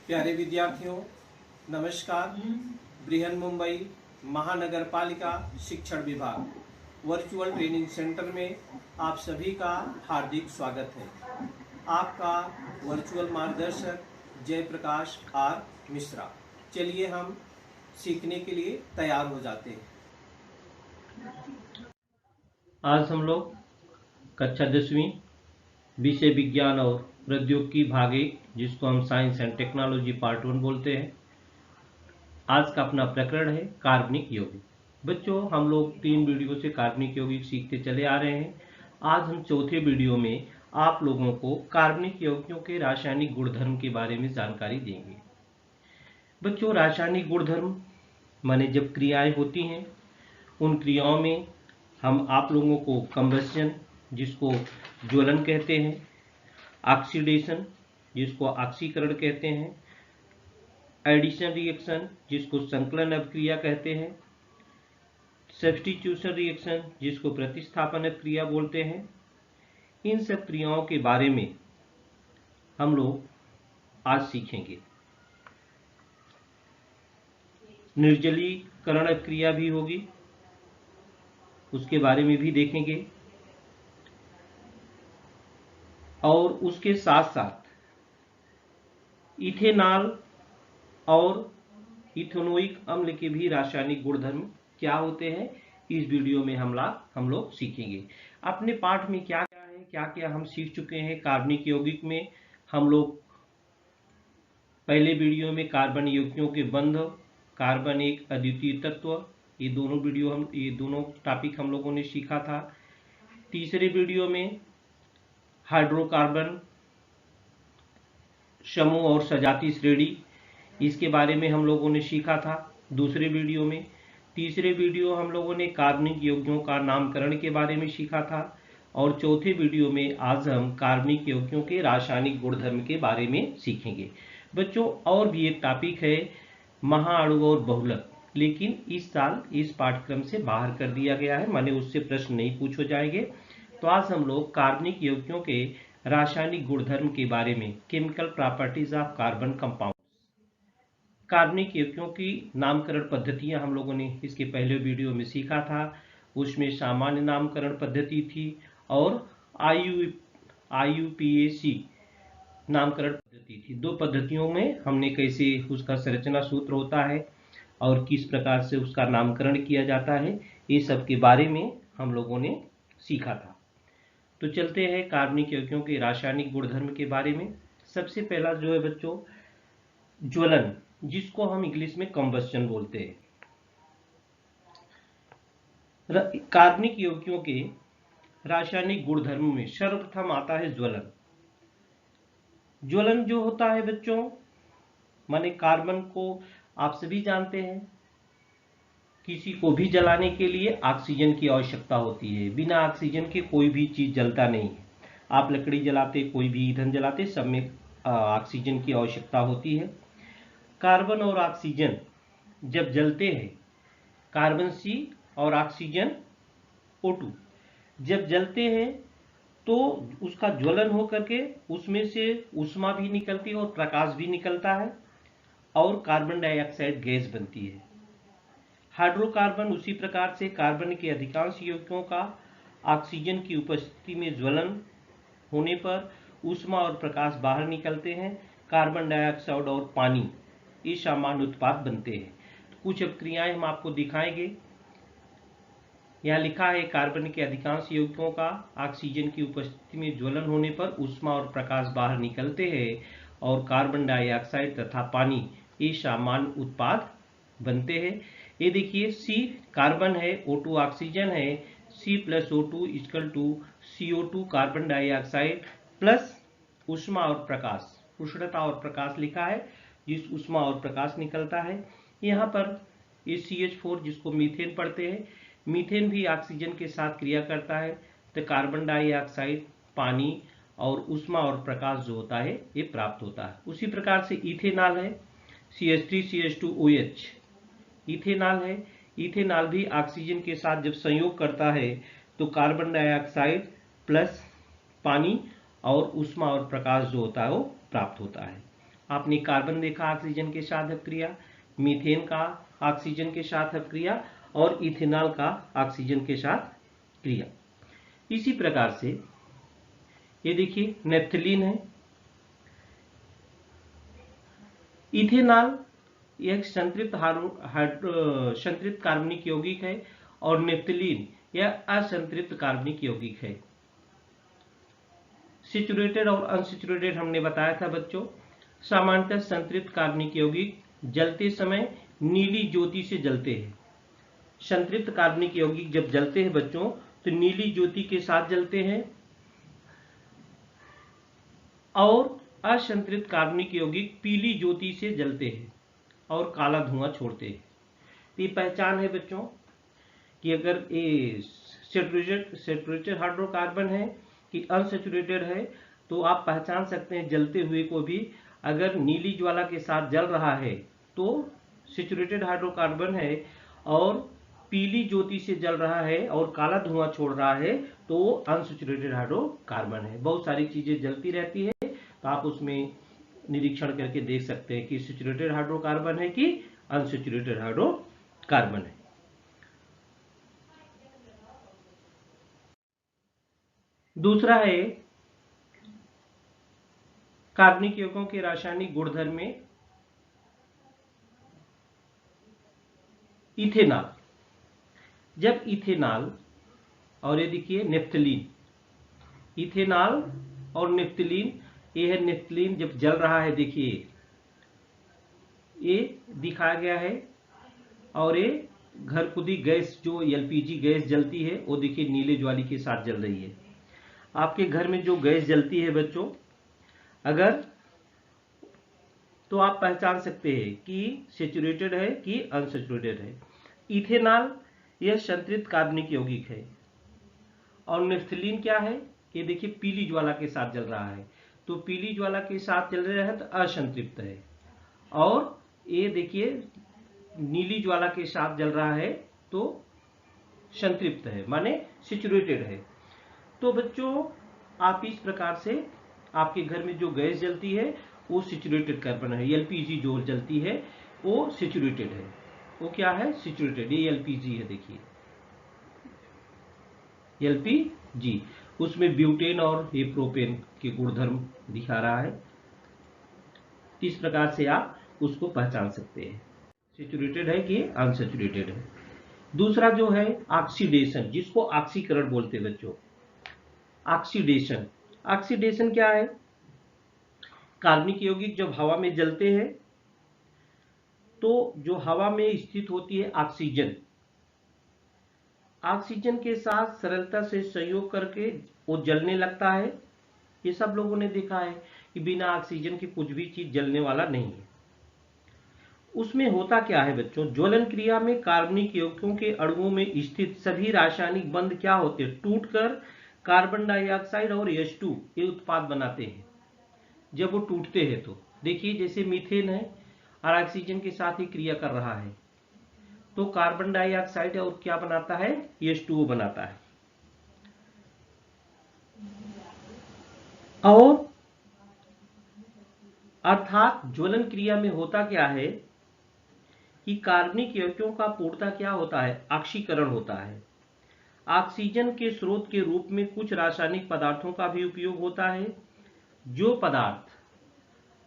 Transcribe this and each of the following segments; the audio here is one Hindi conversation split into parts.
प्यारे विद्यार्थियों, नमस्कार। बृहन मुंबई महानगर पालिका शिक्षण विभाग वर्चुअल ट्रेनिंग सेंटर में आप सभी का हार्दिक स्वागत है। आपका वर्चुअल मार्गदर्शक जयप्रकाश आर मिश्रा। चलिए हम सीखने के लिए तैयार हो जाते हैं। आज हम लोग कक्षा 10वीं विषय विज्ञान और प्रौद्योगिकी भाग 1, जिसको हम साइंस एंड टेक्नोलॉजी पार्ट 1 बोलते हैं, आज का अपना प्रकरण है कार्बनिक यौगिक। बच्चों, हम लोग 3 वीडियो से कार्बनिक यौगिक सीखते चले आ रहे हैं। आज हम चौथे वीडियो में आप लोगों को कार्बनिक यौगिकों के रासायनिक गुणधर्म के बारे में जानकारी देंगे। बच्चों, रासायनिक गुणधर्म माने जब क्रियाएं होती हैं, उन क्रियाओं में हम आप लोगों को कंबस्शन, जिसको ज्वलन कहते हैं, ऑक्सीडेशन, जिसको ऑक्सीकरण कहते हैं, एडिशन रिएक्शन, जिसको संकलन अभिक्रिया कहते हैं, सब्स्टिट्यूशन रिएक्शन, जिसको प्रतिस्थापन अभिक्रिया बोलते हैं, इन सब क्रियाओं के बारे में हम लोग आज सीखेंगे। निर्जलीकरण अभिक्रिया भी होगी, उसके बारे में भी देखेंगे, और उसके साथ साथ इथेनॉल और इथेनोइक अम्ल के भी रासायनिक गुणधर्म क्या होते हैं, इस वीडियो में हम लोग सीखेंगे। अपने पाठ में क्या क्या है, क्या क्या हम सीख चुके हैं कार्बनिक यौगिक में। हम लोग पहले वीडियो में कार्बन यौगिकों के बंध, कार्बन एक अद्वितीय तत्व, ये दोनों टॉपिक हम लोगों ने सीखा था। तीसरे वीडियो में हाइड्रोकार्बन समूह और सजातीय श्रेणी, इसके बारे में हम लोगों ने सीखा था दूसरे वीडियो में। तीसरे वीडियो हम लोगों ने कार्बनिक यौगिकों का नामकरण के बारे में सीखा था, और चौथे वीडियो में आज हम कार्बनिक यौगिकों के रासायनिक गुणधर्म के बारे में सीखेंगे। बच्चों, और भी एक टॉपिक है महाअणु और बहुलक, लेकिन इस साल इस पाठ्यक्रम से बाहर कर दिया गया है, माने उससे प्रश्न नहीं पूछे जाएंगे। तो आज हम लोग कार्बनिक यौगिकों के रासायनिक गुणधर्म के बारे में, chemical properties of carbon compound, कार्बनिक यौगिकों की नामकरण पद्धतियां हम लोगों ने इसके पहले वीडियो में सीखा था। उसमें सामान्य नामकरण पद्धति थी और IUPAC नामकरण पद्धति थी। दो पद्धतियों में हमने कैसे उसका संरचना सूत्र होता है और किस प्रकार से उसका नामकरण किया जाता है, ये सब के बारे में हम लोगों ने सीखा था। तो चलते हैं कार्बनिक यौगिकों के रासायनिक गुणधर्म के बारे में। सबसे पहला जो है बच्चों, ज्वलन, जिसको हम इंग्लिश में कंबस्शन बोलते हैं। कार्बनिक यौगिकों के रासायनिक गुणधर्म में सर्वप्रथम आता है ज्वलन। ज्वलन जो होता है बच्चों, माने कार्बन को आप सभी जानते हैं, किसी को भी जलाने के लिए ऑक्सीजन की आवश्यकता होती है। बिना ऑक्सीजन के कोई भी चीज जलता नहीं है। आप लकड़ी जलाते, कोई भी ईंधन जलाते, सब में ऑक्सीजन की आवश्यकता होती है। कार्बन और ऑक्सीजन जब जलते हैं, कार्बन C और ऑक्सीजन O2 जब जलते हैं तो उसका ज्वलन हो करके उसमें से ऊष्मा भी निकलती है और प्रकाश भी निकलता है और कार्बन डाइऑक्साइड गैस बनती है। हाइड्रोकार्बन उसी प्रकार से कार्बन के अधिकांश यौगिकों का ऑक्सीजन की उपस्थिति में ज्वलन होने पर ऊष्मा और प्रकाश बाहर निकलते हैं। कार्बन डाइऑक्साइड और पानी ये सामान्य उत्पाद बनते हैं। तो कुछ अभिक्रियाएं हम आपको दिखाएंगे। यहाँ लिखा है कार्बन के अधिकांश यौगिकों का ऑक्सीजन की उपस्थिति में ज्वलन होने पर ऊष्मा और प्रकाश बाहर निकलते हैं और कार्बन डाइऑक्साइड तथा पानी ये सामान्य उत्पाद बनते हैं। ये देखिए, C कार्बन है, O2 ऑक्सीजन है, C + O2 = CO2 carbon dioxide plus ऊष्मा और प्रकाश, उष्णता और प्रकाश लिखा है, जिस ऊष्मा और प्रकाश निकलता है। यहाँ पर ये CH4 जिसको मीथेन पढ़ते हैं, मीथेन भी ऑक्सीजन के साथ क्रिया करता है, तो कार्बन डाइऑक्साइड, पानी और ऊष्मा और प्रकाश जो होता है ये प्राप्त होता है। उसी प्रकार से इथेनॉल है, CH3CH2OH इथेनॉल है। इथेनॉल भी ऑक्सीजन के साथ जब संयोग करता है तो कार्बन डाइऑक्साइड प्लस पानी और ऊष्मा और प्रकाश जो होता है वो प्राप्त होता है। आपने कार्बन देखा ऑक्सीजन के साथ अपक्रिया, मीथेन का ऑक्सीजन के साथ अपक्रिया और इथेनॉल का ऑक्सीजन के साथ क्रिया। इसी प्रकार से ये देखिए नेफ्थलीन है। इथेनॉल यह संतृप्त संतृप्त कार्बनिक यौगिक है और नेफ्थलीन यह असंतृप्त कार्बनिक यौगिक है। सैचुरेटेड और अनसैचुरेटेड हमने बताया था बच्चों। सामान्यतः संतृप्त कार्बनिक यौगिक जलते समय नीली ज्योति से जलते हैं। संतृप्त कार्बनिक यौगिक जब जलते हैं बच्चों तो नीली ज्योति के साथ जलते हैं और असंतृप्त कार्बनिक यौगिक पीली ज्योति से जलते हैं और काला धुआं छोड़ते हैं। तो ये पहचान है बच्चों कि अगर ये सैचुरेटेड हाइड्रोकार्बन है कि अनसैचुरेटेड है, तो आप पहचान सकते हैं जलते हुए को भी। अगर नीली ज्वाला के साथ जल रहा है तो सैचुरेटेड हाइड्रोकार्बन है, और पीली ज्योति से जल रहा है और काला धुआं छोड़ रहा है तो अनसैचुरेटेड हाइड्रोकार्बन है। बहुत सारी चीजें जलती रहती है, तो आप उसमें निरीक्षण करके देख सकते हैं कि सैचुरेटेड हाइड्रोकार्बन है कि अनसैचुरेटेड हाइड्रोकार्बन है। दूसरा है कार्बनिक यौगिकों के रासायनिक गुणधर्म में इथेनॉल। जब इथेनॉल और ये देखिए नेफ्थलीन, इथेनॉल और नेफ्थलीन, ये है नेफ्थलीन जब जल रहा है, देखिए ये दिखाया गया है, और ये घरखुदी गैस जो एलपीजी गैस जलती है वो देखिए नीले ज्वाली के साथ जल रही है। आपके घर में जो गैस जलती है बच्चों, अगर तो आप पहचान सकते हैं कि सैचुरेटेड है कि अनसैचुरेटेड है। इथेनॉल यह संतृप्त कार्बनिक यौगिक है और नेफ्थलीन क्या है, ये देखिए पीली ज्वाला के साथ जल रहा है, तो पीली ज्वाला के साथ जल रहा है तो असंतृप्त है, और ये देखिए नीली ज्वाला के साथ जल रहा है तो संतृप्त है, माने सैचुरेटेड है। तो बच्चों आप इस प्रकार से आपके घर में जो गैस जलती है वो सैचुरेटेड कार्बन है। एलपीजी जो जलती है वो सैचुरेटेड है। वो क्या है, सैचुरेटेड। ये एलपीजी है, देखिए एलपीजी, उसमें ब्यूटेन और ये प्रोपेन के गुणधर्म दिखा रहा है। इस प्रकार से आप उसको पहचान सकते हैं सैचुरेटेड है कि अनसैचुरेटेड है। दूसरा जो है ऑक्सीडेशन, जिसको ऑक्सीकरण बोलते हैं बच्चों। ऑक्सीडेशन, ऑक्सीडेशन क्या है, कार्बनिक यौगिक जब हवा में जलते हैं तो जो हवा में स्थित होती है ऑक्सीजन, ऑक्सीजन के साथ सरलता से संयोग करके वो जलने लगता है। ये सब लोगों ने देखा है कि बिना ऑक्सीजन के कुछ भी चीज जलने वाला नहीं है। उसमें होता क्या है बच्चों, ज्वलन क्रिया में कार्बनिक यौगिकों के अणुओं में स्थित सभी रासायनिक बंध क्या होते हैं, टूटकर कार्बन डाइऑक्साइड और H2 ये उत्पाद बनाते हैं। जब वो टूटते हैं तो देखिए जैसे मीथेन है और ऑक्सीजन के साथ ही क्रिया कर रहा है तो कार्बन डाइऑक्साइड और क्या बनाता है, H2O बनाता है। और अर्थात ज्वलन क्रिया में होता क्या है कि कार्बनिक यौगिकों का पूर्णतः क्या होता है, ऑक्सीकरण होता है। ऑक्सीजन के स्रोत के रूप में कुछ रासायनिक पदार्थों का भी उपयोग होता है। जो पदार्थ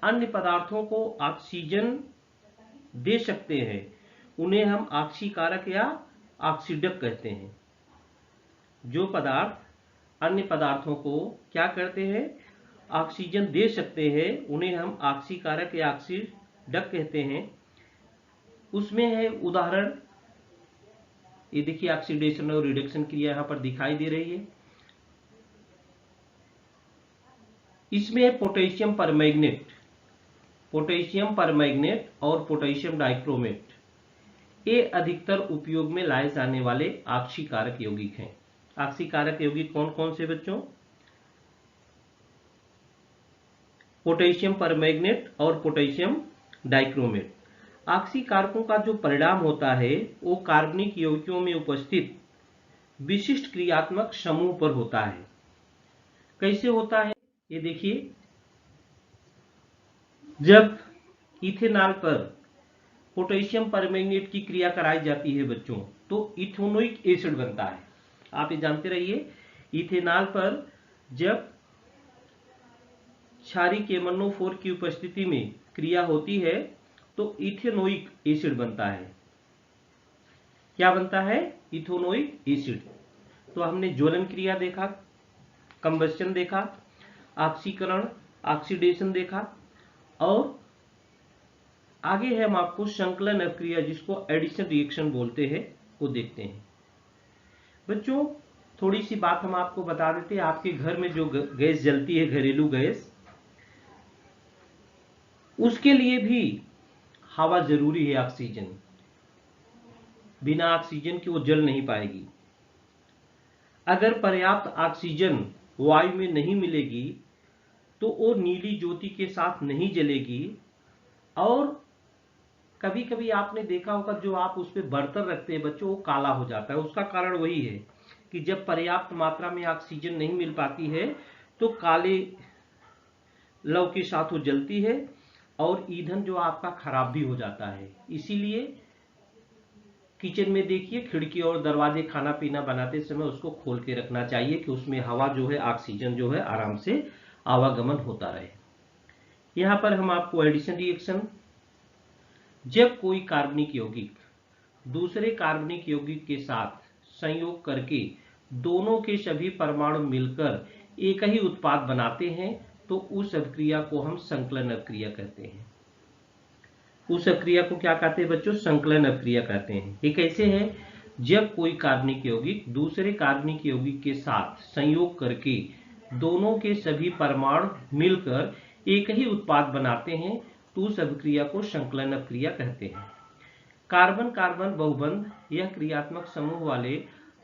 अन्य पदार्थों को ऑक्सीजन दे सकते हैं उन्हें हम ऑक्सीकारक या ऑक्सीडक कहते हैं। जो पदार्थ अन्य पदार्थों को क्या करते हैं, ऑक्सीजन दे सकते हैं, उन्हें हम ऑक्सीकारक या ऑक्सीडक कहते हैं। उसमें है उदाहरण, ये देखिए ऑक्सीडेशन और रिडक्शन क्रिया यहां पर दिखाई दे रही है। इसमें है पोटेशियम परमैंगनेट, पोटेशियम परमैंगनेट और पोटेशियम डाइक्रोमेट। ये अधिकतर उपयोग में लाए जाने वाले ऑक्सीकारक यौगिक हैं। ऑक्सीकारक यौगिक कौन कौन से बच्चों, पोटेशियम परमैंगनेट और पोटेशियम डाइक्रोमेट। ऑक्सीकारकों का जो परिणाम होता है वो कार्बनिक यौगिकों में उपस्थित विशिष्ट क्रियात्मक समूह पर होता है। कैसे होता है, ये देखिए जब इथेनॉल पर पोटेशियम परमैंगनेट की क्रिया कराई जाती है बच्चों, तो इथेनोइक एसिड बनता है। आप ये जानते रहिए, इथेनॉल पर जब क्षारीय KMnO4 की उपस्थिति में क्रिया होती है तो इथेनोइक एसिड बनता है। क्या बनता है? Ethanoic acid. तो हमने ज्वलन क्रिया देखा, कंबस्चन देखा, ऑक्सीकरण ऑक्सीडेशन देखा, और आगे है हम आपको संकलन अभिक्रिया, जिसको एडिशन रिएक्शन बोलते हैं, वो देखते हैं। बच्चों थोड़ी सी बात हम आपको बता देते हैं, आपके घर में जो गैस जलती है, घरेलू गैस, उसके लिए भी हवा जरूरी है, ऑक्सीजन। बिना ऑक्सीजन के वो जल नहीं पाएगी। अगर पर्याप्त ऑक्सीजन वायु में नहीं मिलेगी तो वो नीली ज्योति के साथ नहीं जलेगी। और कभी कभी आपने देखा होगा, जो आप उस पर बर्तन रखते हैं बच्चों, वो काला हो जाता है। उसका कारण वही है कि जब पर्याप्त मात्रा में ऑक्सीजन नहीं मिल पाती है तो काले लव के साथ वो जलती है और ईंधन जो आपका खराब भी हो जाता है। इसीलिए किचन में देखिए, खिड़की और दरवाजे खाना पीना बनाते समय उसको खोल के रखना चाहिए कि उसमें हवा जो है, ऑक्सीजन जो है, आराम से आवागमन होता रहे। यहां पर हम आपको एडिशन रिएक्शन, जब कोई कार्बनिक यौगिक दूसरे कार्बनिक यौगिक के साथ संयोग करके दोनों के सभी परमाणु मिलकर एक ही उत्पाद बनाते हैं तो उस अभिक्रिया को हम संकलन अभिक्रिया कहते हैं। उस अभिक्रिया को क्या कहते हैं बच्चों? संकलन अभिक्रिया कहते हैं। ये कैसे है? जब कोई कार्बनिक यौगिक दूसरे कार्बनिक यौगिक के साथ संयोग करके दोनों के सभी परमाणु मिलकर एक ही उत्पाद बनाते हैं तो उस अभिक्रिया को संकलन अभिक्रिया कहते हैं। कार्बन कार्बन बहुबंध यह क्रियात्मक समूह वाले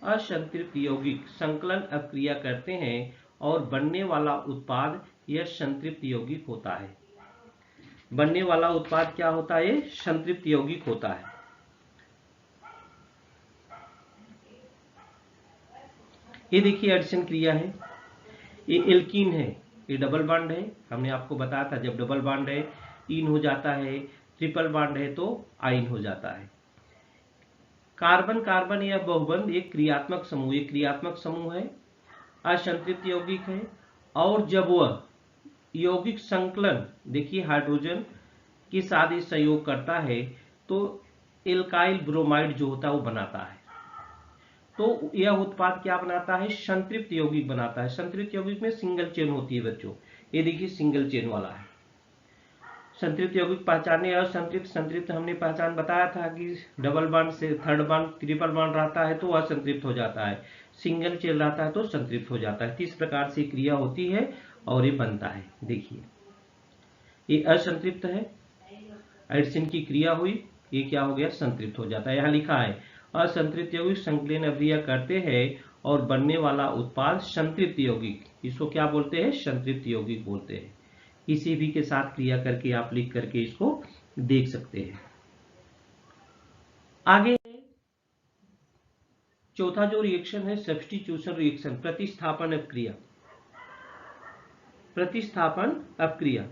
असंतृप्त यौगिक संकलन अभिक्रिया करते हैं और बनने वाला उत्पाद यह संतृप्त यौगिक होता है। बनने वाला उत्पाद क्या होता है? संतृप्त यौगिक होता है। ये देखिए एडिशन क्रिया है, ये एल्कीन है, ये डबल बॉन्ड है। हमने आपको बताया था जब डबल बॉन्ड है इन हो जाता है, ट्रिपल बॉन्ड है तो आइन हो जाता है। कार्बन कार्बन या बहुबंध एक क्रियात्मक समूह, एक क्रियात्मक समूह है, असंतृप्त यौगिक है। और जब वह यौगिक संकलन, देखिए हाइड्रोजन के साथ ही संयोग करता है तो एल्काइल ब्रोमाइड जो होता है वो बनाता है। तो यह उत्पाद क्या बनाता है? संतृप्त यौगिक बनाता है। संतृप्त यौगिक में सिंगल चेन होती है बच्चों, ये देखिए सिंगल चेन वाला है। संतृप्त यौगिक पहचाने, असंतृप्त संतृप्त हमने पहचान बताया था कि डबल बॉन्ड से थर्ड बॉन्ड ट्रिपल बॉन्ड रहता है तो असंतृप्त हो जाता है, सिंगल चेन रहता है तो संतृप्त हो जाता है। इस प्रकार से क्रिया होती है और ये बनता है। देखिए ये असंतृप्त है, एडिशन की क्रिया हुई, ये क्या हो गया? संतृप्त हो जाता है। यहाँ लिखा है असंतृप्त यौगिक संकलन अभिक्रिया करते हैं और बनने वाला उत्पाद संतृप्त यौगिक, इसको क्या बोलते हैं? संतृप्त यौगिक बोलते हैं। किसी भी के साथ क्रिया करके आप लिख करके इसको देख सकते हैं। आगे चौथा जो रिएक्शन है सब्स्टिट्यूशन रिएक्शन, प्रतिस्थापन अभिक्रिया। प्रतिस्थापन अभिक्रिया,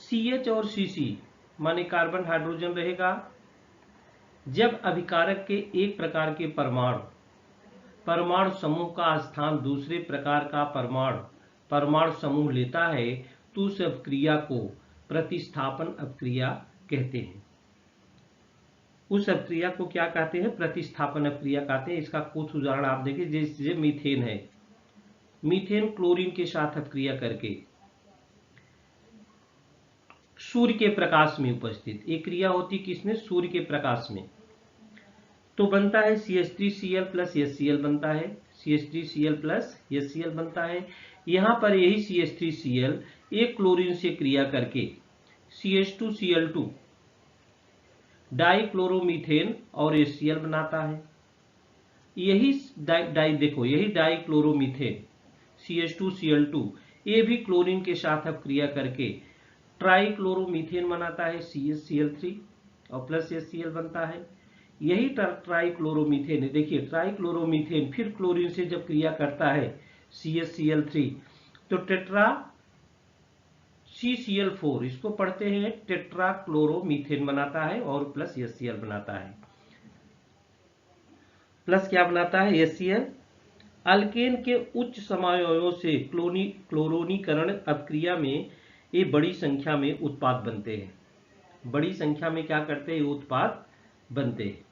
CH और CC माने कार्बन हाइड्रोजन रहेगा। जब अभिकारक के एक प्रकार के परमाणु समूह का स्थान दूसरे प्रकार का परमाणु समूह लेता है तो उस अभिक्रिया को प्रतिस्थापन अभिक्रिया कहते हैं। उस अभिक्रिया को क्या कहते हैं? प्रतिस्थापन अभिक्रिया कहते हैं। इसका कुछ उदाहरण आप देखिए, जैसे मीथेन है, मीथेन क्लोरीन के साथ अभिक्रिया करके सूर्य के प्रकाश में उपस्थित, एक क्रिया होती किसमें? सूर्य के प्रकाश में, तो बनता है CH3Cl प्लस HCl बनता है, CH3Cl प्लस HCl बनता है। यहां पर यही CH3Cl एक क्लोरीन से क्रिया करके CH2Cl2 डाइक्लोरोमीथेन और HCl बनाता है। यही देखो, यही डाइक्लोरोमीथेन CH2Cl2 ये भी क्लोरीन के साथ अब क्रिया करके ट्राइक्लोरोमीथेन बनाता है, CH3 और प्लस HCl बनता है। यही ट्राइक्लोरोमीथेन है, देखिए ट्राइक्लोरोमीथेन फिर क्लोरीन से जब क्रिया करता है CHCl3 तो टेट्रा CCl4, इसको पढ़ते हैं टेट्राक्लोरोमीथेन बनाता है और प्लस HCl बनाता है। प्लस क्या बनाता है? HCl। अल्केन के उच्च समवायों से क्लोरोनीकरण अपक्रिया में ये बड़ी संख्या में उत्पाद बनते हैं। बड़ी संख्या में क्या करते हैं? उत्पाद बनते हैं।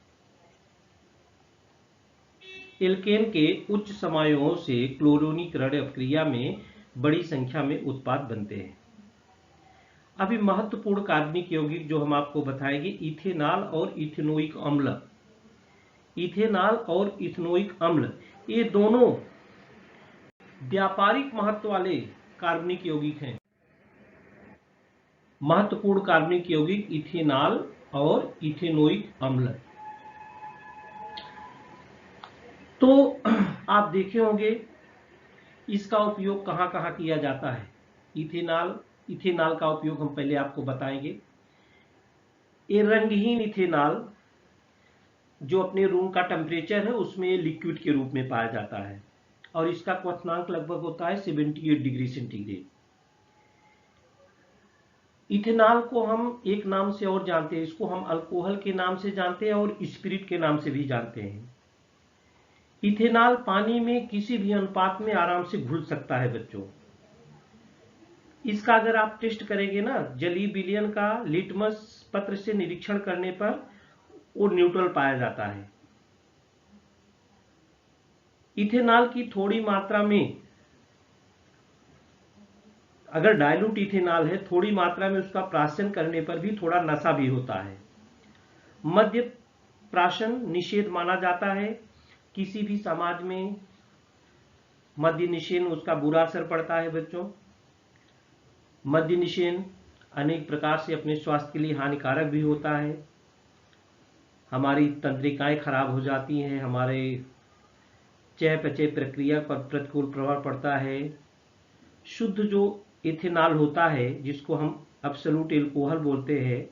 एल्केन के उच्च समवायों से क्लोरोनीकरण अपक्रिया में बड़ी संख्या में उत्पाद बनते हैं। अभी महत्वपूर्ण कार्बनिक यौगिक जो हम आपको बताएंगे, इथेनॉल और इथेनोइक अम्ल। इथेनॉल और इथेनोइक अम्ल ये दोनों व्यापारिक महत्व वाले कार्बनिक यौगिक हैं। महत्वपूर्ण कार्बनिक यौगिक इथेनॉल और इथेनोइक अम्ल। तो आप देखे होंगे इसका उपयोग कहाँ कहाँ किया जाता है। इथेनॉल का उपयोग हम पहले आपको बताएंगे। ये रंगहीन इथेनॉल जो अपने रूम का टेम्परेचर है उसमें लिक्विड के रूप में पाया जाता है और इसका क्वथनांक लगभग होता है 78 डिग्री सेंटीग्रेड। इथेनॉल को हम एक नाम से और जानते हैं, इसको हम अल्कोहल के नाम से जानते हैं और स्पिरिट के नाम से भी जानते हैं। इथेनॉल पानी में किसी भी अनुपात में आराम से घुल सकता है बच्चों। इसका अगर आप टेस्ट करेंगे ना, जलीय विलयन का लिटमस पत्र से निरीक्षण करने पर वो न्यूट्रल पाया जाता है। इथेनॉल की थोड़ी मात्रा में, अगर डाइल्यूट इथेनॉल है, थोड़ी मात्रा में उसका प्राशन करने पर भी थोड़ा नशा भी होता है। मद्य प्राशन निषेध माना जाता है। किसी भी समाज में मद्य निषेध उसका बुरा असर पड़ता है बच्चों। मद्य निषेध अनेक प्रकार से अपने स्वास्थ्य के लिए हानिकारक भी होता है। हमारी तंत्रिकाएं खराब हो जाती हैं, हमारे चयापचय प्रक्रिया पर प्रतिकूल प्रभाव पड़ता है। शुद्ध जो इथेनॉल होता है, जिसको हम एब्सोल्यूट अल्कोहल बोलते हैं,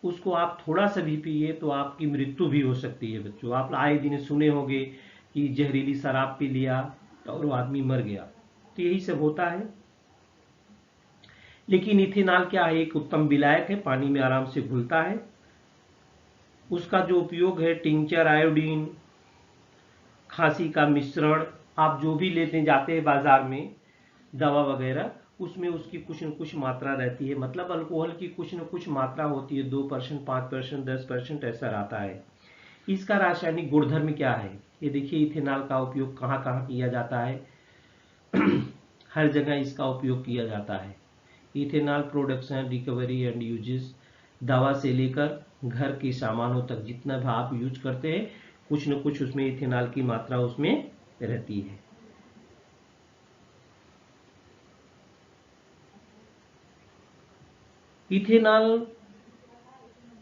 उसको आप थोड़ा सा भी पिए तो आपकी मृत्यु भी हो सकती है बच्चों। आप आए दिन सुने होंगे कि जहरीली शराब पी लिया और वो आदमी मर गया, तो यही सब होता है। लेकिन इथेनॉल क्या है? एक उत्तम विलायक है, पानी में आराम से घुलता है। उसका जो उपयोग है, टिंचर, आयोडीन, खांसी का मिश्रण, आप जो भी लेते जाते हैं बाजार में दवा वगैरह, उसमें उसकी कुछ न कुछ मात्रा रहती है। मतलब अल्कोहल की कुछ न कुछ मात्रा होती है, 2%, 5%, 10% ऐसा रहता है। इसका रासायनिक गुणधर्म क्या है? ये देखिए, इथेनॉल का उपयोग कहाँ कहाँ किया जाता है। हर जगह इसका उपयोग किया जाता है। Ethanol production, recovery and uses, दवा से लेकर घर के सामानों तक जितना भी आप यूज करते हैं, कुछ न कुछ उसमें इथेनॉल की मात्रा उसमें रहती है। इथेनॉल,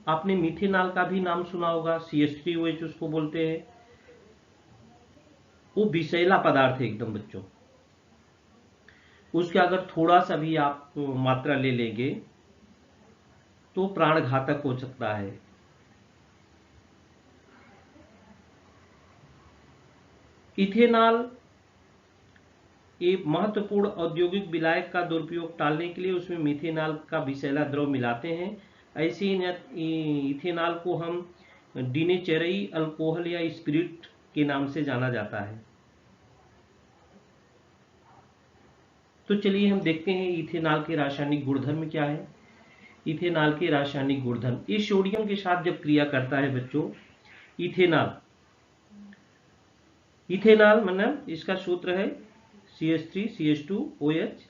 आपने मीथेनॉल का भी नाम सुना होगा, CH3OH उसको बोलते हैं। वो विषैला पदार्थ है एकदम बच्चों। उसके अगर थोड़ा सा भी आप मात्रा ले लेंगे तो प्राणघातक हो सकता है। इथेनॉल एक महत्वपूर्ण औद्योगिक विलायक का दुरुपयोग टालने के लिए उसमें मीथेनॉल का विषैला द्रव मिलाते हैं। ऐसे ही इथेनॉल को हम डिनेचरई अल्कोहल या स्पिरिट के नाम से जाना जाता है। तो चलिए हम देखते हैं इथेनॉल के रासायनिक गुणधर्म क्या है। इथेनॉल के रासायनिक गुणधर्म, ये सोडियम के साथ जब क्रिया करता है बच्चों, इथेनॉल मतलब इसका सूत्र है CH3CH2OH।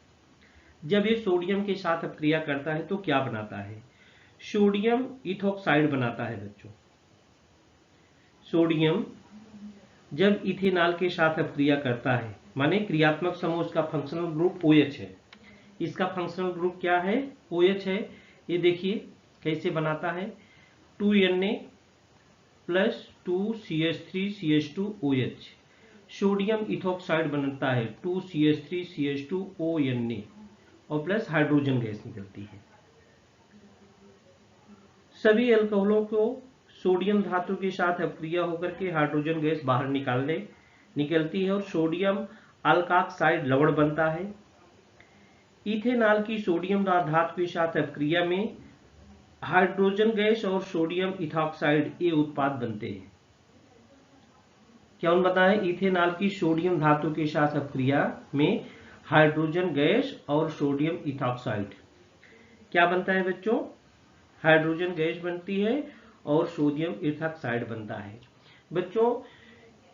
जब ये सोडियम के साथ अब क्रिया करता है तो क्या बनाता है? सोडियम इथॉक्साइड बनाता है बच्चों। सोडियम जब इथेनॉल के साथ अब क्रिया करता है, माने क्रियात्मक समूह, उसका फंक्शनल ग्रुप OH है। इसका फंक्शनल ग्रुप क्या है? OH है। ये देखिए कैसे बनाता है, 2Na plus 2CH3CH2OH। Sodium ethoxide बनता है 2CH3CH2ONA और प्लस हाइड्रोजन गैस निकलती है। सभी अल्कोहलों को सोडियम धातु के साथ अपक्रिया होकर के हाइड्रोजन गैस बाहर निकलती है और सोडियम अल्काक्साइड लवण बनता है। इथेनॉल की सोडियम धातु के साथ अपक्रिया में हाइड्रोजन गैस और सोडियम इथॉक्साइड ये उत्पाद बनते हैं। क्या उन्होंने बताया? इथेनॉल की सोडियम धातु के साथ अपक्रिया में हाइड्रोजन गैस और सोडियम इथॉक्साइड क्या बनता है बच्चों? हाइड्रोजन गैस बनती है और सोडियम इथॉक्साइड बनता है। बच्चों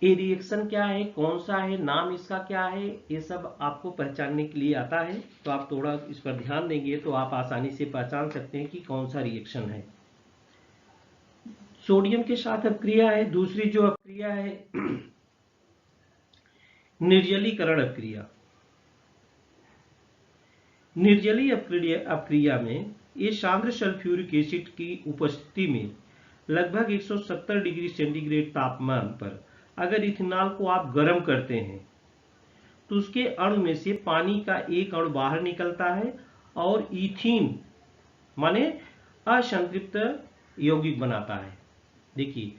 ये रिएक्शन क्या है, कौन सा है, नाम इसका क्या है, ये सब आपको पहचानने के लिए आता है। तो आप थोड़ा इस पर ध्यान देंगे तो आप आसानी से पहचान सकते हैं कि कौन सा रिएक्शन है। सोडियम के साथ अपक्रिया है। दूसरी जो अपक्रिया है निर्जलीकरण अपक्रिया। निर्जलीय अपक्रिया में ये सांद्र सल्फ्यूरिक एसिड की उपस्थिति में लगभग 170 डिग्री सेंटीग्रेड तापमान पर अगर इथेनॉल को आप गर्म करते हैं तो उसके अणु में से पानी का एक अणु बाहर निकलता है और इथीन माने असंतृप्त यौगिक बनाता है। देखिए,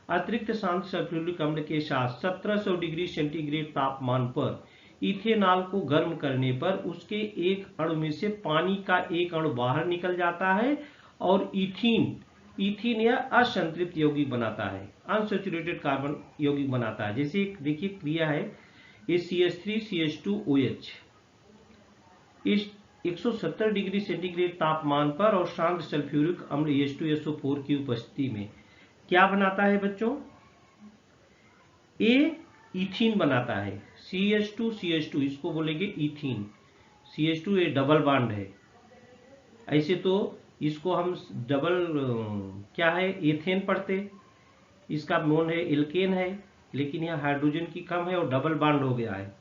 अतिरिक्त सांद्र सल्फ्यूरिक अम्ल के साथ 1700 डिग्री सेंटीग्रेड तापमान पर इथेनॉल को गर्म करने पर उसके एक अणु में से पानी का एक अणु बाहर निकल जाता है और इथीन या असंतृप्त यौगिक बनाता है, अनसैचुरेटेड कार्बन यौगिक बनाता है। जैसे देखिए क्रिया है ये CH3CH2OH इस 170 डिग्री सेंटीग्रेड तापमान पर और सांद्र सल्फ्यूरिक अम्ल H2SO4 की उपस्थिति में क्या बनाता है बच्चों? ये इथीन बनाता है। CH2CH2 इसको बोलेंगे इथीन। CH2 ये डबल बॉन्ड है। ऐसे तो इसको हम डबल क्या है एथेन पढ़ते, इसका मोन है एल्केन है, लेकिन यहाँ हाइड्रोजन की कम है और डबल बॉन्ड हो गया है।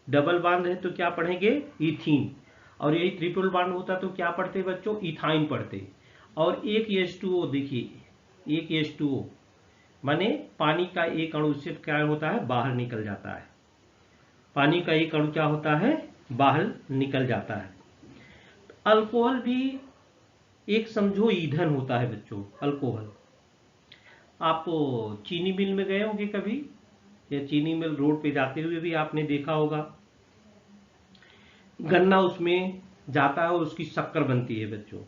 डबल बॉन्ड है तो क्या पढ़ेंगे? इथीन। और यही ट्रिपल बॉन्ड होता तो क्या पढ़ते बच्चों? इथाइन पढ़ते। और एक H2O देखिए, एक H2O माने पानी का एक अणु से क्या होता है? बाहर निकल जाता है। पानी का एक अणु क्या होता है? बाहर निकल जाता है। अल्कोहल भी एक समझो ईंधन होता है बच्चों। अल्कोहल आप चीनी मिल में गए होंगे कभी, या चीनी मिल रोड पे जाते हुए भी आपने देखा होगा। गन्ना उसमें जाता है और उसकी शक्कर बनती है बच्चों।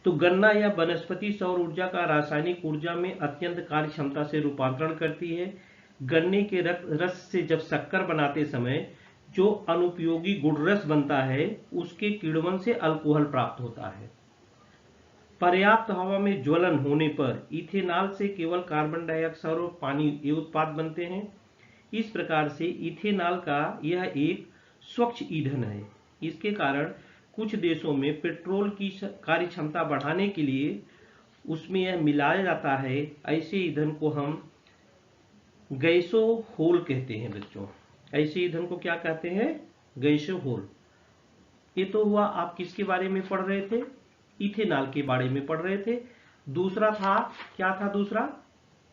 तो गन्ना या वनस्पति सौर ऊर्जा का रासायनिक ऊर्जा में अत्यंत कार्य क्षमता से रूपांतरण करती है। गन्ने के रस से जब शक्कर बनाते समय जो अनुपयोगी गुड़ रस बनता है उसके किण्वन से अल्कोहल प्राप्त होता है। पर्याप्त हवा में ज्वलन होने पर इथेनॉल से केवल कार्बन डाइऑक्साइड और पानी ये उत्पाद बनते हैं। इस प्रकार से इथेनॉल का यह एक स्वच्छ ईंधन है। इसके कारण कुछ देशों में पेट्रोल की कार्य क्षमता बढ़ाने के लिए उसमें यह मिलाया जाता है। ऐसे ईंधन को हम गैसोहोल कहते हैं बच्चों। ऐसे ईंधन को क्या कहते हैं? गैसोहोल। ये तो हुआ आप किसके बारे में पढ़ रहे थे? इथेनॉल के बारे में पढ़ रहे थे। दूसरा था, क्या था दूसरा?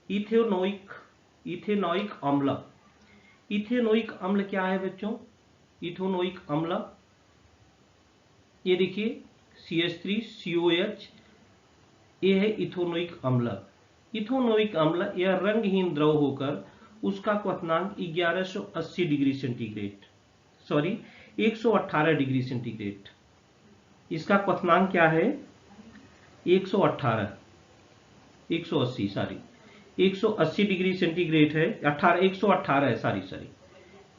इथेनोइक अम्ल। इथेनोइक अम्ल क्या है बच्चों? इथेनोइक अम्ल ये देखिए CH3COH ये है इथेनोइक अम्ल। इथेनोइक अम्ल यह रंगहीन द्रव होकर उसका क्वथनांक 1180 डिग्री सेंटीग्रेड 118 डिग्री सेंटीग्रेड। इसका क्वथनांक क्या है? 180 डिग्री सेंटीग्रेड है।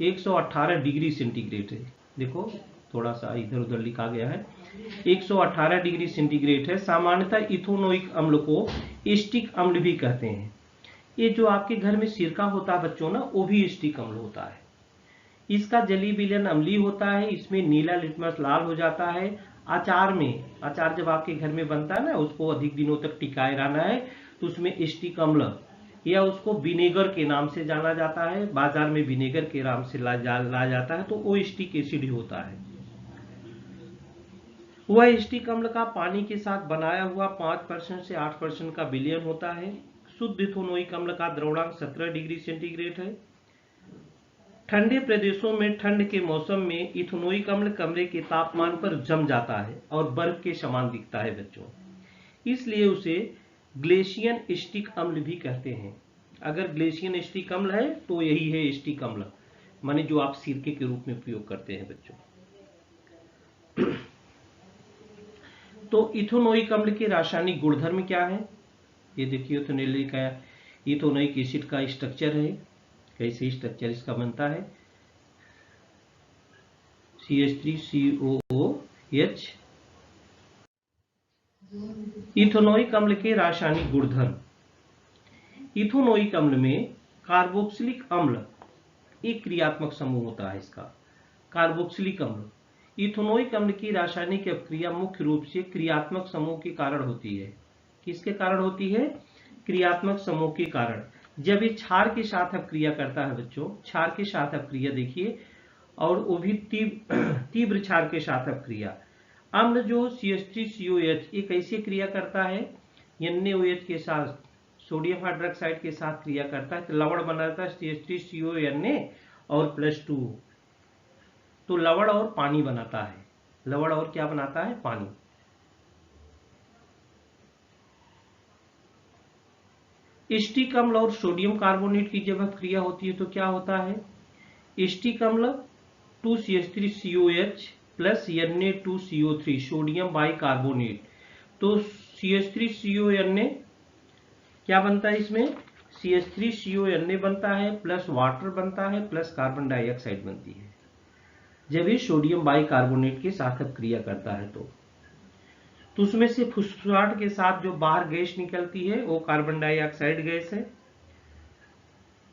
118 डिग्री सेंटीग्रेड है। देखो थोड़ा सा इधर उधर लिखा गया है। 118 डिग्री सेंटीग्रेड है। सामान्यतः इथेनोइक अम्ल को एस्टिक अम्ल भी कहते हैं। ये जो आपके घर में सिरका होता है बच्चों ना, वो भी एस्टिक अम्ल होता है। इसका जलीय विलयन अम्लीय होता है। इसमें नीला लिटमस लाल हो जाता है। अचार जब आपके घर में बनता है ना, उसको अधिक दिनों तक टिकाए रहना है तो उसमें एस्टिक अम्ल या उसको विनेगर के नाम से जाना जाता है। बाजार में विनेगर के नाम से ला जाता है, तो वो एस्टिक एसिड ही होता है। वह एस्टिक अम्ल का पानी के साथ बनाया हुआ 5% से 8% का विलयन होता है। शुद्ध इथेनोइक अम्ल का द्रवणांक 17 डिग्री सेंटीग्रेड है। ठंडे प्रदेशों में ठंड के मौसम में इथेनोइक अम्ल कमरे के तापमान पर जम जाता है और बर्फ के समान दिखता है बच्चों। इसलिए उसे ग्लेशियन एस्टिक अम्ल भी कहते हैं। अगर ग्लेशियन एस्टिक अम्ल है तो यही है एस्टिक अम्ल, माने जो आप सिरके के रूप में उपयोग करते हैं बच्चों। तो इथेनोइक अम्ल के रासायनिक गुणधर्म क्या है? ये देखिए इथेनोइक एसिड का स्ट्रक्चर है, कैसे स्ट्रक्चर इसका बनता है। CH3COOH। इथेनोइक अम्ल के रासायनिक गुणधर्म। इथेनोइक अम्ल में कार्बोक्सिलिक अम्ल एक क्रियात्मक समूह होता है इसका, कार्बोक्सिलिक अम्ल। इथेनोइक अम्ल की रासायनिक अपक्रिया मुख्य रूप से क्रियात्मक समूह के कारण होती है। किसके कारण होती है? क्रियात्मक समूह के कारण। जब ये क्षार के साथ अपक्रिया करता है बच्चों, क्षार के साथ अपक्रिया देखिए, और वो भी तीव्र क्षार के साथ अपक्रिया। अम्ल जो CH3COH ये कैसे क्रिया करता है? NaOH के साथ सोडियम हाइड्रोक्साइड के साथ क्रिया करता है, तो लवण बनाता है CH3CONa और +2। तो लवण और पानी बनाता है। लवण और क्या बनाता है? पानी। एस्टिक अम्ल और सोडियम कार्बोनेट की जब क्रिया होती है तो क्या होता है? एस्टिक अम्ल 2CH3COH plus Na2CO3 sodium bicarbonate. तो CH3CONa क्या बनता है इसमें? CH3CONa बनता है, प्लस वाटर बनता है, प्लस कार्बन डाइऑक्साइड बनती है जब ये सोडियम बाइकार्बोनेट के साथ क्रिया करता है। तो उसमें से फुस्फाट के साथ जो बाहर गैस निकलती है वो कार्बन डाइऑक्साइड गैस है।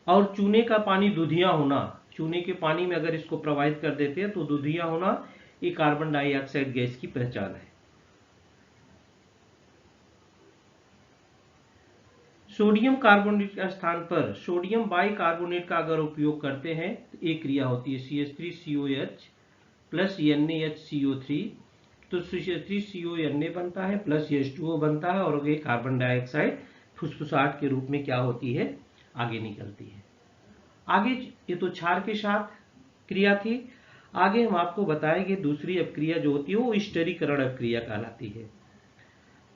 और चूने का पानी दुधिया होना, चूने के पानी में अगर इसको प्रवाहित कर देते हैं तो दुधिया होना, ये कार्बन डाइऑक्साइड गैस की पहचान है। सोडियम कार्बोनेट के स्थान पर सोडियम बाइकार्बोनेट का अगर उपयोग करते हैं तो एक क्रिया होती है CH3COH प्लस NaHCO3। तो CH3CONa बनता है, प्लस H2O बनता है, और ये कार्बन डाइऑक्साइड फुसफुसाहट के रूप में क्या होती है? आगे निकलती है। आगे ये तो क्षार के साथ क्रिया थी। आगे हम आपको बताएंगे दूसरी अपक्रिया जो होती है वो स्टरीकरण अपक्रिया कहलाती है।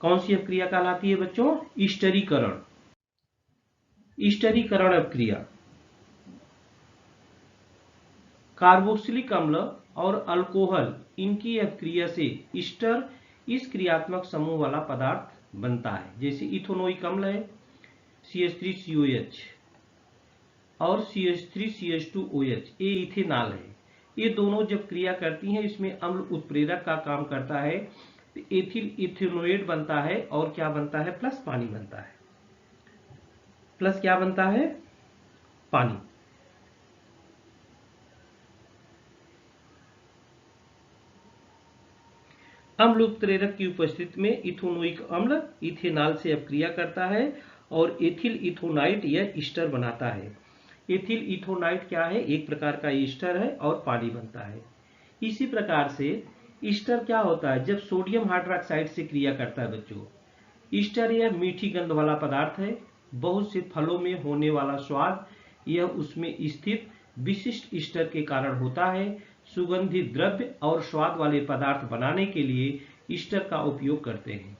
कौन सी अपक्रिया कहलाती है बच्चों? स्टरीकरण। स्टरीकरण अपक्रिया कार्बोक्सिलिक अम्ल और अल्कोहल इनकी अपक्रिया से ईस्टर इस क्रियात्मक समूह वाला पदार्थ बनता है। जैसे इथेनोइक अम्ल है CH3COH और CH3CH2OH, ये इथेनॉल है। ये दोनों जब क्रिया करती हैं इसमें अम्ल उत्प्रेरक का काम करता है, तो एथिल इथेनोएट बनता है, और क्या बनता है? प्लस पानी बनता है। प्लस क्या बनता है? पानी। अम्ल उत्प्रेरक की उपस्थिति में इथेनोइक अम्ल इथेनॉल से अपक्रिया करता है और एथिल इथोनाइट या ईस्टर बनाता है। एथिल इथोनाइट क्या है? एक प्रकार का ईस्टर है और पानी बनता है। इसी प्रकार से ईस्टर क्या होता है? जब सोडियम हाइड्रोक्साइड से क्रिया करता है बच्चों। ईस्टर यह मीठी गंध वाला पदार्थ है। बहुत से फलों में होने वाला स्वाद यह उसमें स्थित विशिष्ट ईस्टर के कारण होता है। सुगंधित द्रव्य और स्वाद वाले पदार्थ बनाने के लिए ईस्टर का उपयोग करते हैं।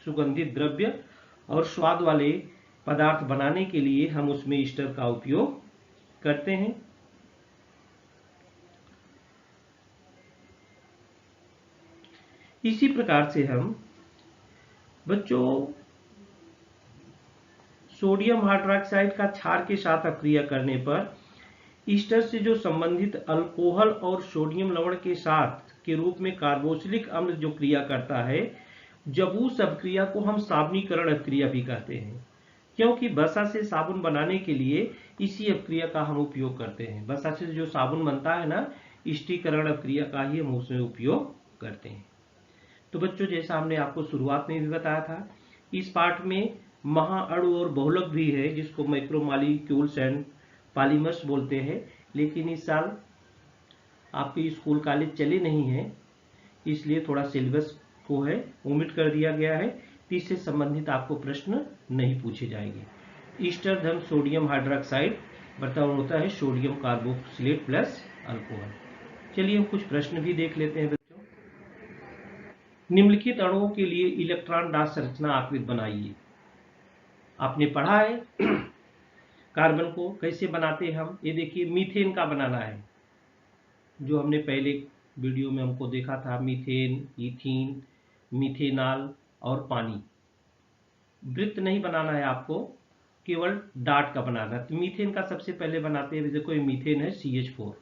सुगंधित द्रव्य और स्वाद वाले पदार्थ बनाने के लिए हम उसमें ईस्टर का उपयोग करते हैं। इसी प्रकार से हम बच्चों सोडियम हाइड्रोक्साइड का क्षार के साथ अपक्रिया करने पर ईस्टर से जो संबंधित अल्कोहल और सोडियम लवण के साथ के रूप में कार्बोक्सिलिक अम्ल जो क्रिया करता है, जब उस अपक्रिया को हम साबुनीकरण अपक्रिया भी कहते हैं, क्योंकि वसा से साबुन बनाने के लिए इसी अपक्रिया का हम उपयोग करते हैं। वसा से जो साबुन बनता है ना, स्टीकरण अपक्रिया का ही हम उसमें उपयोग करते हैं। तो बच्चों जैसा हमने आपको शुरुआत में भी बताया था, इस पाठ में महाअणु और बहुलक भी है जिसको मैक्रोमॉलिक्यूल्स एंड पॉलीमर्स बोलते हैं, लेकिन इस साल आपके स्कूल कॉलेज चले नहीं हैं, इसलिए थोड़ा सिलेबस को है ओमिट कर दिया गया है, तो इससे संबंधित आपको प्रश्न नहीं पूछे जाएंगे। ईस्टर धर्म सोडियम हाइड्रोक्साइड बर्तन होता है सोडियम कार्बोक्सिलेट प्लस अल्कोहल। चलिए हम कुछ प्रश्न भी देख लेते हैं बच्चों। निम्नलिखित अणुओं के लिए इलेक्ट्रॉन दान संरचना आकृति बनाइए। आपने पढ़ा है कार्बन को कैसे बनाते हैं हम। ये देखिए मीथेन का बनाना है, जो हमने पहले वीडियो में हमको देखा था मीथेन, ईथीन, मीथेनॉल और पानी। वृत्त नहीं बनाना है आपको, केवल डाट का बनाना है। तो मीथेन का सबसे पहले बनाते हैं। देखो ये मीथेन है CH4,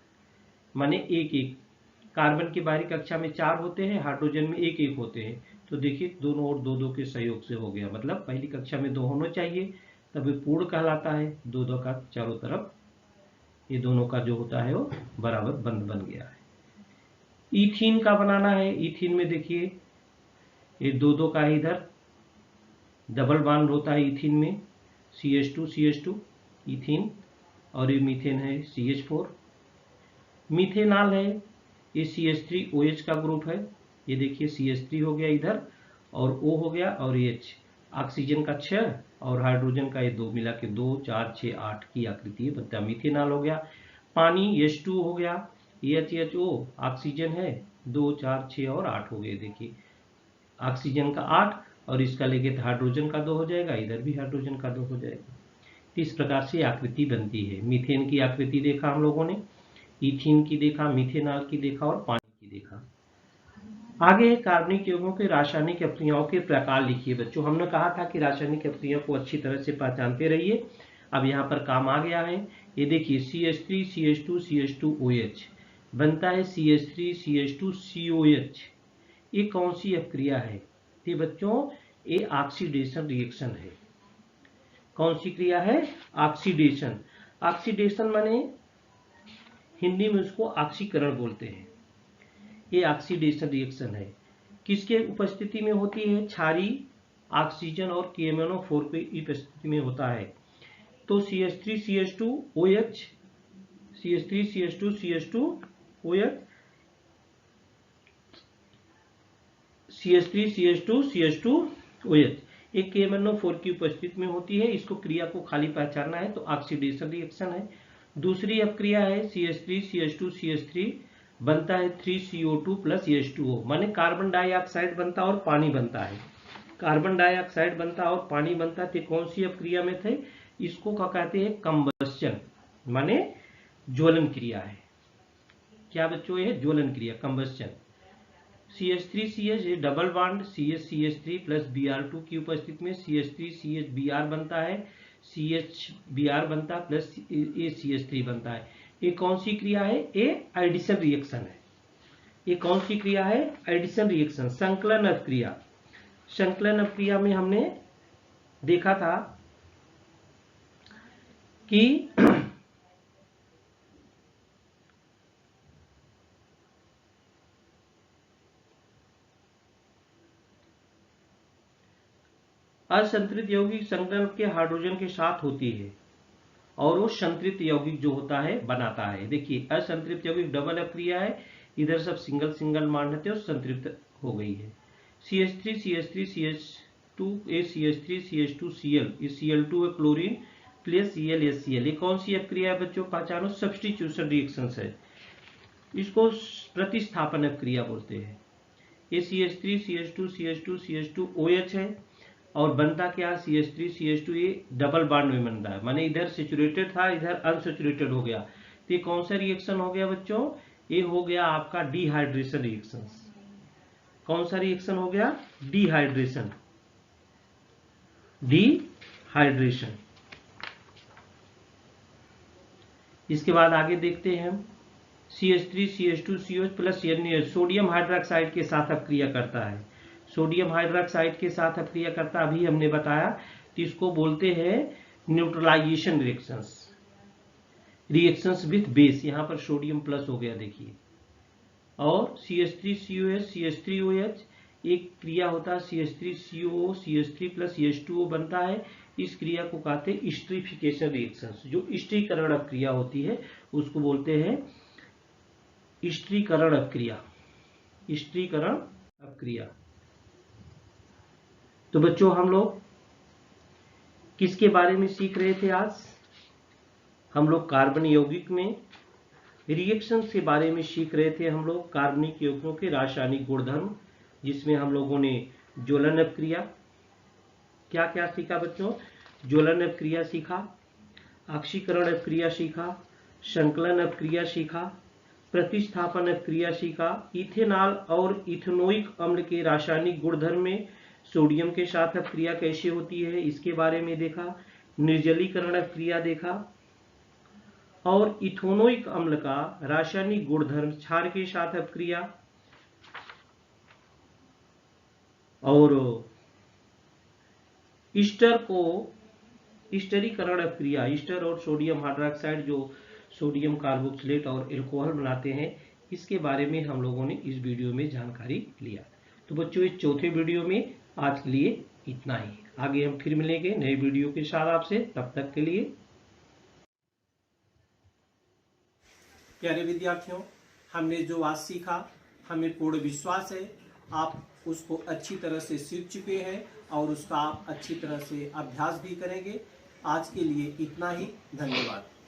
माने एक एक। कार्बन की बाहरी कक्षा में 4 होते हैं, हाइड्रोजन में एक एक होते हैं। तो देखिए दोनों और दो दो के सहयोग से हो गया, मतलब पहली कक्षा में 2 होना चाहिए, तब ये पूर्ण कहलाता है। दो दो का चारों तरफ ये दोनों का जो होता है वो बराबर बंद बन गया है। ईथीन का बनाना है। ईथीन में देखिए ये दो दो का इधर डबल बॉन्ड होता है ईथीन में, CH2 ईथीन, और ये मीथेन है CH4। मीथेनॉल है, ये CH3OH का ग्रुप है। ये देखिए CH3 हो गया इधर, और O हो गया, और H ऑक्सीजन का 6 और हाइड्रोजन का ये 2 मिला के 2 4 6 8 की आकृति है, बनता मीथेनॉल हो गया। पानी H2 हो गया, HHO ऑक्सीजन है, 2 4 6 और 8 हो गए। देखिए ऑक्सीजन का 8 और इसका लेके तो हाइड्रोजन का 2 हो जाएगा, इधर भी हाइड्रोजन का 2 हो जाएगा। इस प्रकार से आकृति बनती है। मीथेन की आकृति देखा हम लोगों ने, ईथीन की देखा, मीथेनॉल की देखा और पानी की देखा। आगे कार्बनिक यौगिकों के रासायनिक अभिक्रियाओं के प्रकार लिखिए। बच्चों हमने कहा था कि रासायनिक अभिक्रियाओं को अच्छी तरह से पहचानते रहिए। अब यहाँ पर काम आ गया है। ये देखिए CH3 CH2 CH2OH बनता है CH3 CH2 COH। ये कौन सी अभिक्रिया है? तो बच्चों ये ऑक्सीडेशन रिएक्शन है। कौन सी क्रिया है? ऑक्सीडेशन। ऑक्सीडेशन माने हिंदी में उसको ऑक्सीकरण बोलते हैं। ये ऑक्सीडेशन रिएक्शन है। किसके उपस्थिति में होती है? क्षारीय ऑक्सीजन और KMnO4 की उपस्थिति में होता है। तो CH3 CH2OH, CH3 CH2 CH2OH, CH3 CH2 CH2OH एक KMnO4 की उपस्थिति में होती है। इसको क्रिया को खाली पहचानना है तो ऑक्सीडेशन रिएक्शन है। दूसरी अपक्रिया है CH3 CH2 CH3 बनता है 3CO2 प्लस H2O, माने कार्बन डाइऑक्साइड बनता है और पानी बनता है। कार्बन डाइऑक्साइड बनता है और पानी बनता है। कौन सी अपक्रिया में थे? इसको क्या कहते हैं? कंबस्चन, माने ज्वलन क्रिया है। क्या बच्चों? ये ज्वलन क्रिया, combustion. CH3CH double bond CH3 plus Br2 की उपस्थिति में CH3CH बनता है, CH बनता है प्लस CH3 बनता है। ये कौन सी क्रिया है? ये एडिशन रिएक्शन है। ये कौन सी क्रिया है? एडिशन रिएक्शन, संकलन अपक्रिया। संकलन अपक्रिया में हमने देखा था कि असंतृप्त यौगिक संकलन के हाइड्रोजन के साथ होती है और वो संतृप्त यौगिक जो होता है बनाता है। देखिए असंतृप्त यौगिक डबल अपक्रिया है, इधर सब सिंगल सिंगल मान रहते हैं और संतृप्त हो गई है। CH3 CH3 CH2 CH3 CH2 Cl, ये Cl2 है क्लोरीन प्लस Cl HCl। ये कौन सी अपक्रिया है बच्चों? पहचानो, सब्स्टिट्यूशन रिएक्शन है। इसको प्रतिस्थापन अपक्रिया बोलते हैं। ये CH3 CH2 CH2 CH2OH है और बनता क्या? CH3 CH2, ये डबल बॉन्ड में बनता है, माने इधर सैचुरेटेड था इधर अनसैचुरेटेड हो गया। तो ये कौन सा रिएक्शन हो गया बच्चों? ये हो गया आपका डिहाइड्रेशन रिएक्शन। कौन सा रिएक्शन हो गया? डिहाइड्रेशन। डिहाइड्रेशन। इसके बाद आगे देखते हैं हम CH3 CH2 COH plus sodium hydroxide के साथ अपक्रिया करता है। सोडियम हाइड्रोक्साइड के साथ अपक्रिया करता, अभी हमने बताया, तो इसको बोलते हैं neutralization reactions. Reactions with base, यहां पर सोडियम प्लस हो गया देखिए। और CH3COH CH3OH एक क्रिया होता है CH3CO CH3 प्लस H2O बनता है। इस क्रिया को कहते हैं स्टीरिफिकेशन रिएक्शंस। जो स्टीरीकरण अपक्रिया होती है उसको बोलते हैं स्टीरीकरण अपक्रिया। स्टीरीकरण अपक्रिया। तो बच्चों हम लोग किसके बारे में सीख रहे थे आज? हम लोग कार्बन यौगिक में रिएक्शन के बारे में सीख रहे थे। हम लोग कार्बनिक यौगिकों के रासायनिक गुणधर्म, जिसमें हम लोगों ने ज्वलन अपक्रिया, क्या क्या सीखा बच्चों? ज्वलन अपक्रिया सीखा, ऑक्सीकरण अपक्रिया सीखा, संकलन अपक्रिया सीखा, प्रतिस्थापन क्रिया सीखा। इथेनॉल और इथेनोइक अम्ल के रासायनिक गुणधर्म में सोडियम के साथ क्रिया कैसे होती है इसके बारे में देखा। निर्जलीकरण क्रिया देखा और इथेनोइक अम्ल का रासायनिक गुणधर्म क्षार के साथ क्रिया और ईस्टरीकरण क्रिया, ईस्टर और सोडियम हाइड्रोक्साइड जो सोडियम कार्बोक्सिलेट और एल्कोहल बनाते हैं, इसके बारे में हम लोगों ने इस वीडियो में जानकारी लिया। तो बच्चों इस चौथे वीडियो में आज के लिए इतना ही। आगे हम फिर मिलेंगे नए वीडियो के साथ आपसे, तब तक के लिए। प्यारे विद्यार्थियों, हमने जो आज सीखा, हमें पूर्ण विश्वास है आप उसको अच्छी तरह से सीख चुके हैं और उसका आप अच्छी तरह से अभ्यास भी करेंगे। आज के लिए इतना ही। धन्यवाद।